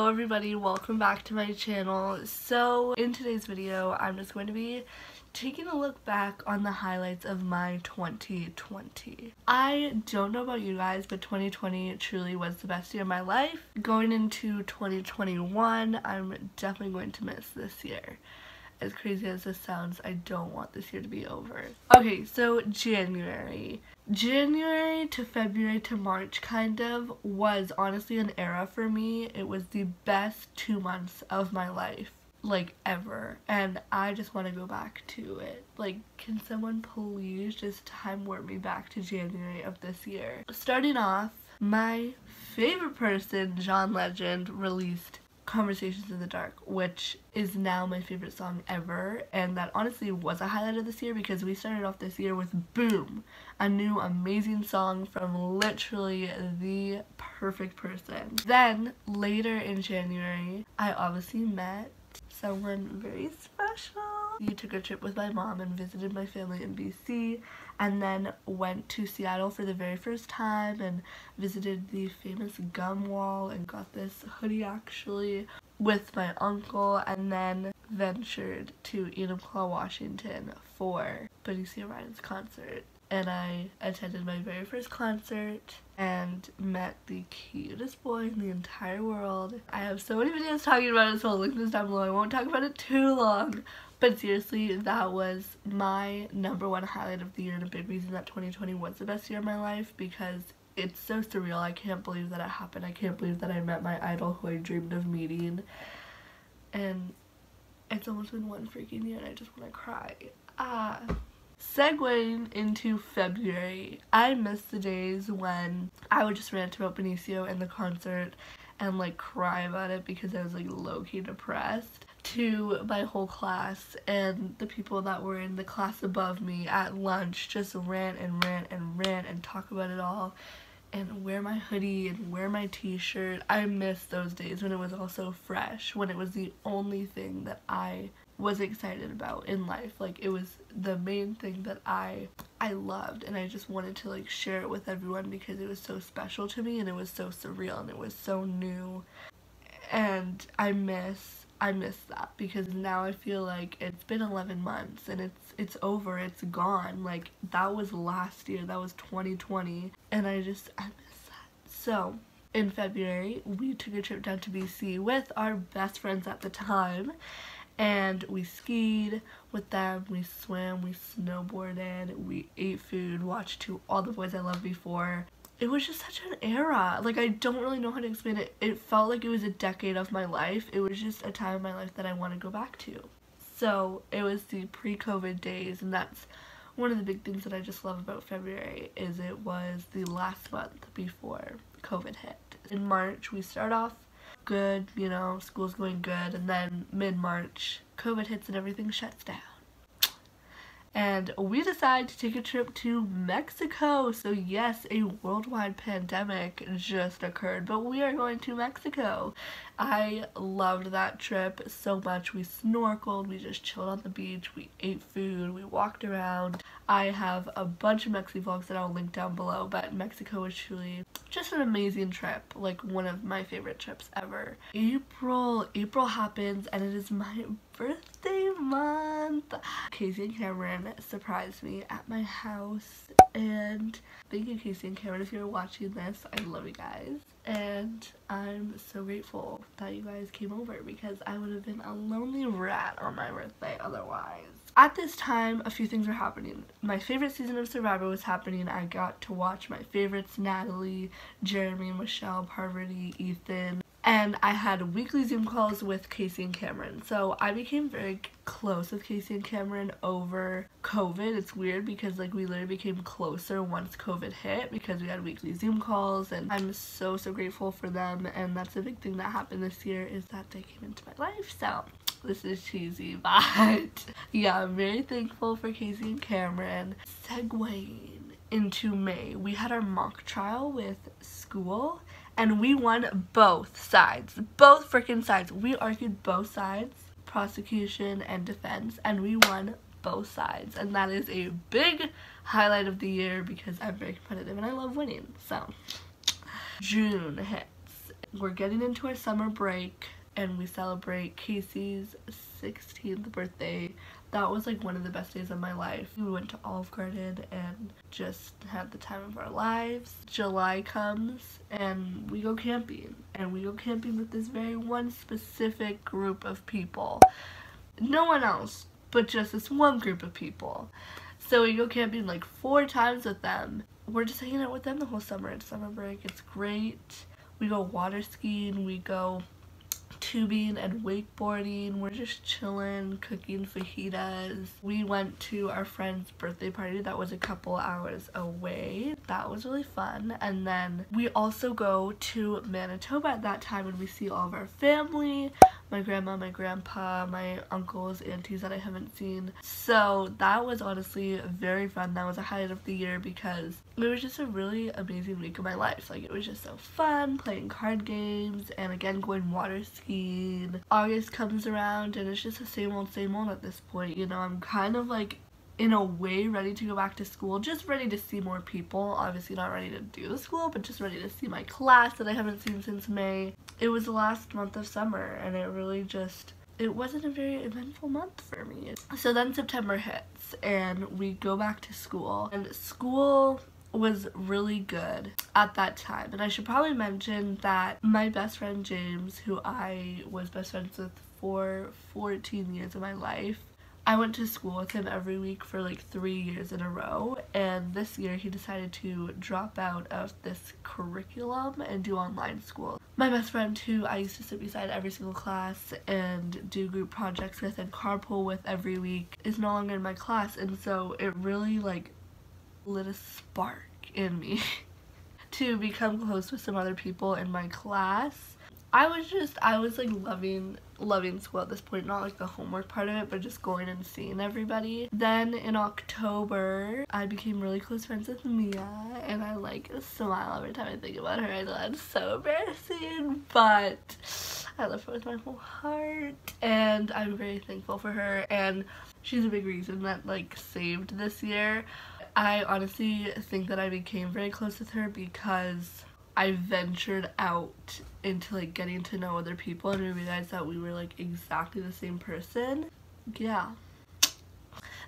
Hello everybody, welcome back to my channel. So in today's video I'm just going to be taking a look back on the highlights of my 2020. I don't know about you guys, but 2020 truly was the best year of my life. Going into 2021, I'm definitely going to miss this year. As crazy as this sounds, I don't want this year to be over. Okay, so January to February to March kind of was honestly an era for me. It was the best 2 months of my life, like ever, and I just want to go back to it. Like, can someone please just time warp me back to January of this year? Starting off, my favorite person, John Legend, released Conversations in the Dark, which is now my favorite song ever, and that honestly was a highlight of this year because we started off this year with Boom, a new amazing song from literally the perfect person. Then later in January, I obviously met someone very special. We took a trip with my mom and visited my family in BC, and then went to Seattle for the very first time and visited the famous gum wall and got this hoodie actually with my uncle, and then ventured to Enumclaw, Washington for Benicio concert. And I attended my very first concert and met the cutest boy in the entire world. I have so many videos talking about it, so I'll link this down below. I won't talk about it too long. But seriously, that was my #1 highlight of the year, and a big reason that 2020 was the best year of my life, because it's so surreal. I can't believe that it happened. I can't believe that I met my idol who I dreamed of meeting. And it's almost been 1 freaking year and I just want to cry. Segueing into February, I miss the days when I would just rant about Benicio and the concert and like cry about it because I was like low-key depressed, to my whole class and the people that were in the class above me at lunch just rant and rant and rant and talk about it all and wear my hoodie and wear my t-shirt. I miss those days when it was all so fresh, when it was the only thing that I was excited about in life. Like, it was the main thing that I loved, and I just wanted to like share it with everyone because it was so special to me and it was so surreal and it was so new. And I miss that because now I feel like it's been 11 months and it's over, it's gone. Like, that was last year, that was 2020, and I miss that. So in February we took a trip down to BC with our best friends at the time, and we skied with them, we swam, we snowboarded, we ate food, watched To All the Boys I Loved Before. It was just such an era. Like, I don't really know how to explain it. It felt like it was a decade of my life. It was just a time of my life that I want to go back to. So it was the pre-COVID days, and that's one of the big things that I just love about February, is it was the last month before COVID hit. In March, we start off good, you know, school's going good, and then mid-March, COVID hits and everything shuts down. And we decide to take a trip to Mexico. So yes, a worldwide pandemic just occurred, but we are going to Mexico. I loved that trip so much. We snorkeled, we just chilled on the beach, we ate food, we walked around. I have a bunch of Mexi vlogs that I'll link down below, but Mexico was truly just an amazing trip, like one of my favorite trips ever. April happens and it is my birthday month. Casey and Cameron surprised me at my house, and thank you, Casey and Cameron, if you're watching this. I love you guys, and I'm so grateful that you guys came over because I would have been a lonely rat on my birthday otherwise. At this time, a few things were happening. My favorite season of Survivor was happening. I got to watch my favorites, Natalie, Jeremy, Michelle, Parvati, Ethan, and I had weekly Zoom calls with Casey and Cameron. So I became very close with Casey and Cameron over COVID. It's weird because like we literally became closer once COVID hit because we had weekly Zoom calls, and I'm so grateful for them. And that's a big thing that happened this year, is that they came into my life. So this is cheesy, but yeah, I'm very thankful for Casey and Cameron. Segueing into May, we had our mock trial with school, and we won both sides. Both freaking sides. We argued both sides, prosecution and defense, and we won both sides. And that is a big highlight of the year because I'm very competitive and I love winning. So June hits we're getting into our summer break and we celebrate Casey's 16th birthday. That was like one of the best days of my life. We went to Olive Garden and just had the time of our lives. July comes and we go camping. And we go camping with this very one specific group of people. No one else, but just this one group of people. So we go camping like 4 times with them. We're just hanging out with them the whole summer. It's summer break. It's great. We go water skiing. We go tubing and wakeboarding. We're just chilling, cooking fajitas. We went to our friend's birthday party that was a couple hours away. That was really fun. And then we also go to Manitoba at that time and we see all of our family, my grandma, my grandpa, my uncles, aunties that I haven't seen. So that was honestly very fun. That was a highlight of the year because it was just a really amazing week of my life. Like, it was just so fun playing card games and again going water skiing. August comes around and it's just the same old at this point. You know, I'm kind of like in a way ready to go back to school, just ready to see more people. Obviously not ready to do the school, but just ready to see my class that I haven't seen since May. It was the last month of summer and it really just, it wasn't a very eventful month for me. So then September hits and we go back to school, and school was really good at that time. And I should probably mention that my best friend James, who I was best friends with for 14 years of my life, I went to school with him every week for like 3 years in a row, and this year he decided to drop out of this curriculum and do online school. My best friend, who I used to sit beside every single class and do group projects with and carpool with every week, is no longer in my class, and so it really like lit a spark in me to become close with some other people in my class. I was like loving school at this point, not like the homework part of it, but just going and seeing everybody. Then in October, I became really close friends with Mia, and I like smile every time I think about her. I know that's so embarrassing, but I love her with my whole heart, and I'm very thankful for her, and she's a big reason that like saved this year. I honestly think that I became very close with her because I ventured out into like getting to know other people and we realized that we were like exactly the same person. Yeah.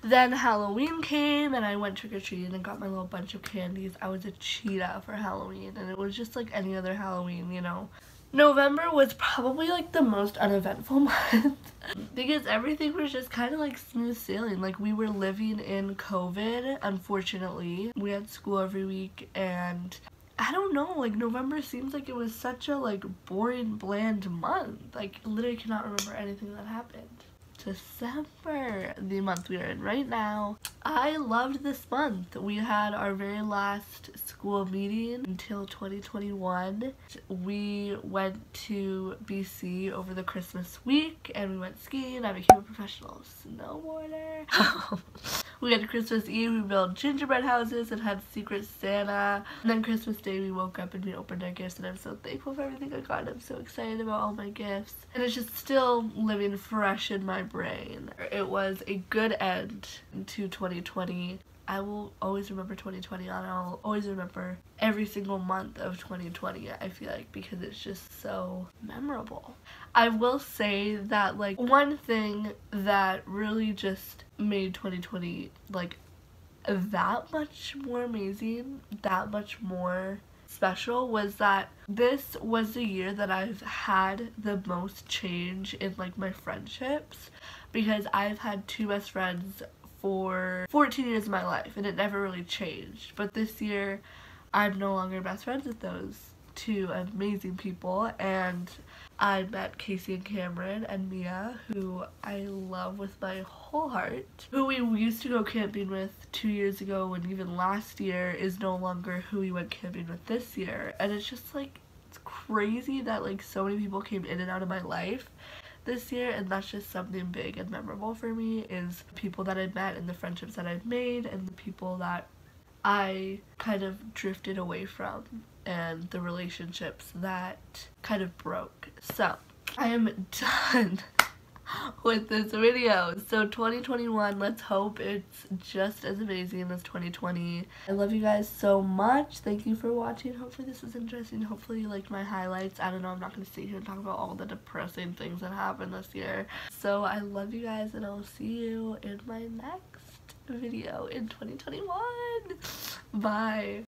Then Halloween came and I went trick-or-treating and got my little bunch of candies. I was a cheetah for Halloween and it was just like any other Halloween, you know. November was probably like the most uneventful month because everything was just kind of like smooth sailing. Like, we were living in COVID, unfortunately. We had school every week and I don't know, like November seems like it was such a like boring, bland month. Like, literally cannot remember anything that happened. December, the month we are in right now. I loved this month. We had our very last school meeting until 2021. We went to BC over the Christmas week and we went skiing. I became a professional snowboarder. We had Christmas Eve, we built gingerbread houses and had Secret Santa. And then Christmas Day we woke up and we opened our gifts, and I'm so thankful for everything I got. I'm so excited about all my gifts. And it's just still living fresh in my brain. It was a good end to 2020. I will always remember 2020 and I'll always remember every single month of 2020, I feel like, because it's just so memorable. I will say that like one thing that really just made 2020 like that much more amazing, that much more special, was that this was the year that I've had the most change in like my friendships, because I've had 2 best friends for 14 years of my life and it never really changed. But this year I'm no longer best friends with those 2 amazing people, and I met Casey and Cameron and Mia, who I love with my whole heart, who we used to go camping with 2 years ago, and even last year is no longer who we went camping with this year. And it's just like, it's crazy that like so many people came in and out of my life this year, and that's just something big and memorable for me, is the people that I've met and the friendships that I've made and the people that I kind of drifted away from and the relationships that kind of broke. So I am done with this video. So 2021, let's hope it's just as amazing as 2020. I love you guys so much. Thank you for watching. Hopefully this was interesting. Hopefully you liked my highlights. I don't know, I'm not going to sit here and talk about all the depressing things that happened this year. So I love you guys, and I'll see you in my next video in 2021. Bye.